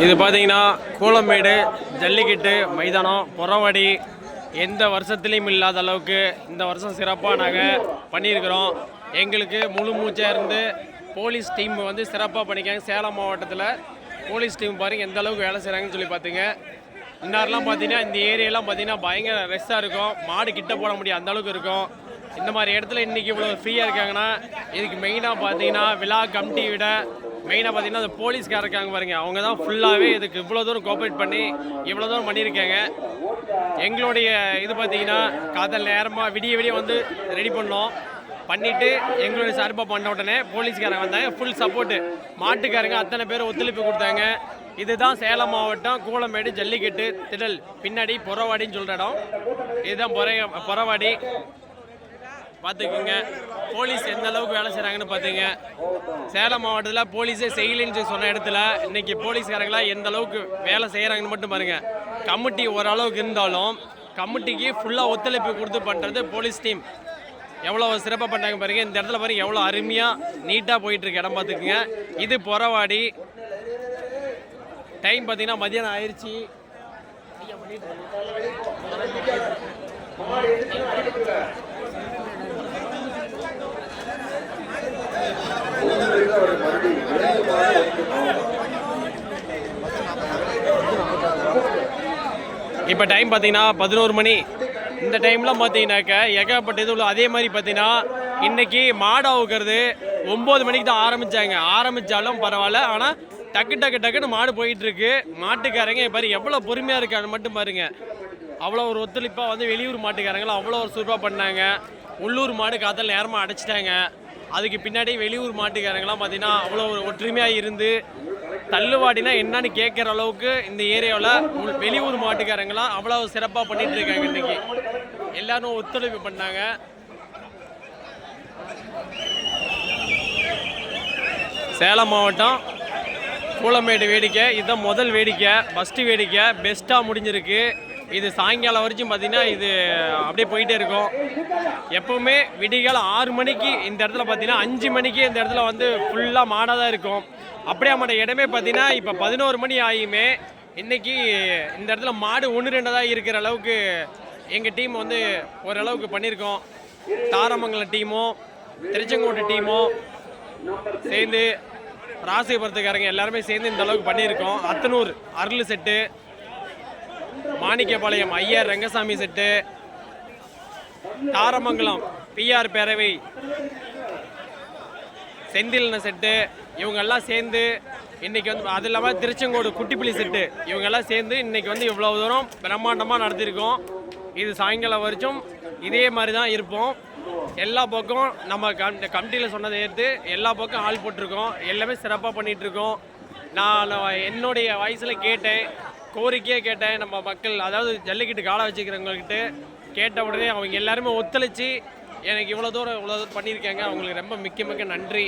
இது பார்த்தீங்கன்னா கூலமேடு ஜல்லிக்கட்டு மைதானம் புறவடி எந்த வருஷத்துலேயும் இல்லாத அளவுக்கு இந்த வருஷம் சிறப்பாக நாங்கள் பண்ணியிருக்கிறோம். எங்களுக்கு முழு மூச்சாக இருந்து போலீஸ் டீம் வந்து சிறப்பாக பண்ணிக்காங்க. சேலம் மாவட்டத்தில் போலீஸ் டீம் பாருங்கள் எந்த அளவுக்கு வேலை செய்கிறாங்கன்னு சொல்லி பார்த்துங்க. இன்னாரெலாம் பார்த்தீங்கன்னா இந்த ஏரியாலாம் பார்த்தீங்கன்னா பயங்கர ரெஸ்ட்டாக இருக்கும். மாடு கிட்ட போட முடியும் அந்த அளவுக்கு இருக்கும். இந்த மாதிரி இடத்துல இன்றைக்கி இவ்வளோ ஃப்ரீயாக இருக்காங்கன்னா இதுக்கு மெயினாக பார்த்தீங்கன்னா விழா கமிட்டி விட மெயினாக பார்த்தீங்கன்னா அந்த போலீஸ்காரர் இருக்காங்க பாருங்கள், அவங்க தான் ஃபுல்லாகவே இதுக்கு இவ்வளோ தூரம் கோஆப்ரேட் பண்ணி இவ்வளோ தூரம் பண்ணியிருக்காங்க. எங்களுடைய இது பார்த்தீங்கன்னா காதல் நேரமாக விடிய வந்து ரெடி பண்ணோம். பண்ணிவிட்டு எங்களுடைய சார்பாக பண்ண உடனே போலீஸ்காரங்க வந்தாங்க. ஃபுல் சப்போர்ட்டு மாட்டுக்காரங்க அத்தனை பேர் ஒத்துழைப்பு கொடுத்தாங்க. இதுதான் சேலம் மாவட்டம் கூலமேடு ஜல்லிக்கட்டு திடல் பின்னாடி புறவாடின்னு சொல்கிற இடம். இதுதான் புறவாடி பார்த்துக்குங்க. போலீஸ் எந்த அளவுக்கு வேலை செய்கிறாங்கன்னு பார்த்துங்க. சேலம் மாவட்டத்தில் போலீஸே செய்யலைன்னு சொன்ன இடத்துல இன்றைக்கி போலீஸ்காரங்களாம் எந்த அளவுக்கு வேலை செய்கிறாங்கன்னு மட்டும் பாருங்கள். கமிட்டி ஓரளவுக்கு இருந்தாலும் கமிட்டிக்கு ஃபுல்லாக ஒத்துழைப்பு கொடுத்து பண்ணுறது போலீஸ் டீம் எவ்வளோ சிறப்பாக பண்ணுறாங்க பாருங்கள். இந்த இடத்துல பாருங்கள் எவ்வளோ அருமையாக நீட்டாக போயிட்டுருக்கு இடம் பார்த்துக்குங்க. இது புறவாடி. டைம் பார்த்தீங்கன்னா மதியானம் ஆயிடுச்சு. இப்போ டைம் பார்த்தீங்கன்னா 11 மணி. இந்த டைம்லாம் பார்த்தீங்கன்னாக்க ஏகப்பட்ட இது உள்ள. அதே மாதிரி பார்த்தீங்கன்னா இன்றைக்கி மாடு அவுக்கிறது 9 மணிக்கு தான் ஆரம்பித்தாலும் பரவாயில்ல. ஆனால் டக்குன்னு மாடு போயிட்டுருக்கு. மாட்டுக்காரங்க பாரு எவ்வளோ பொறுமையாக இருக்கான்னு மட்டும் பாருங்கள். அவ்வளோ ஒரு ஒத்துழைப்பாக வந்து வெளியூர் மாட்டுக்காரங்களும் அவ்வளோ ஒரு சூப்பராக பண்ணாங்க. உள்ளூர் மாடு காத்தல் நேரமாக அடைச்சிட்டாங்க. அதுக்கு பின்னாடி வெளியூர் மாட்டுக்காரங்களாம் பார்த்தீங்கன்னா அவ்வளோ ஒரு ஒற்றுமையாக இருந்து தள்ளுவாடினா என்னன்னு கேட்குற அளவுக்கு இந்த ஏரியாவில் வெளியூர் மாட்டுக்காரங்களாம் அவ்வளோ சிறப்பாக பண்ணிகிட்டு இருக்காங்க. இன்றைக்கி எல்லோரும் ஒத்துழைப்பு பண்ணாங்க. சேலம் மாவட்டம் கூலமேடு வேடிக்கை இதுதான் முதல் வேடிக்கை, ஃபஸ்ட்டு வேடிக்கை பெஸ்ட்டாக முடிஞ்சிருக்கு. இது சாயங்காலம் வரைக்கும் பார்த்தீங்கன்னா இது அப்படியே போயிட்டே இருக்கும். எப்போவுமே விடிகாலம் 6 மணிக்கு இந்த இடத்துல பார்த்தீங்கன்னா 5 மணிக்கு இந்த இடத்துல வந்து ஃபுல்லாக மாடாக தான் இருக்கும். அப்படியே மாட்ட இடமே பார்த்தீங்கன்னா இப்போ 11 மணி ஆகியுமே இன்றைக்கி இந்த இடத்துல மாடு 1-2 தான் இருக்கிற அளவுக்கு எங்கள் டீம் வந்து ஓரளவுக்கு பண்ணியிருக்கோம். தாரமங்கலம் டீமும் திருச்செங்கோட்டு டீமும் சேர்ந்து ராசிபுரத்துக்காரங்க எல்லாருமே சேர்ந்து இந்த அளவுக்கு பண்ணியிருக்கோம். Athanur Arul set, Manikkapalayam Iyer Rangasamy set, Tharamangalam PR பேரவை செந்தில்ன செட்டு, இவங்கெல்லாம் சேர்ந்து இன்றைக்கி வந்து அது இல்லாமல் திருச்செங்கோடு குட்டிப்புலி செட்டு இவங்கெல்லாம் சேர்ந்து இன்றைக்கி வந்து இவ்வளோ தூரம் பிரம்மாண்டமாக நடத்தியிருக்கோம். இது சாயங்காலம் வரைக்கும் இதே மாதிரி தான் இருப்போம். எல்லா பக்கம் நம்ம கமிட்டியில் சொன்னதை ஏற்று எல்லா பக்கம் ஆள் போட்டிருக்கோம். எல்லாமே சிறப்பாக பண்ணிகிட்ருக்கோம். நான் என்னுடைய வயசில் கேட்டேன், கோரிக்கையே கேட்டேன். நம்ம மக்கள் அதாவது ஜல்லிக்கட்டு காலை வச்சுக்கிறவங்கக்கிட்ட கேட்ட உடனே அவங்க எல்லாருமே ஒத்துழைச்சி எனக்கு இவ்வளோ தூரம் பண்ணியிருக்காங்க. அவங்களுக்கு ரொம்ப மிக்க நன்றி.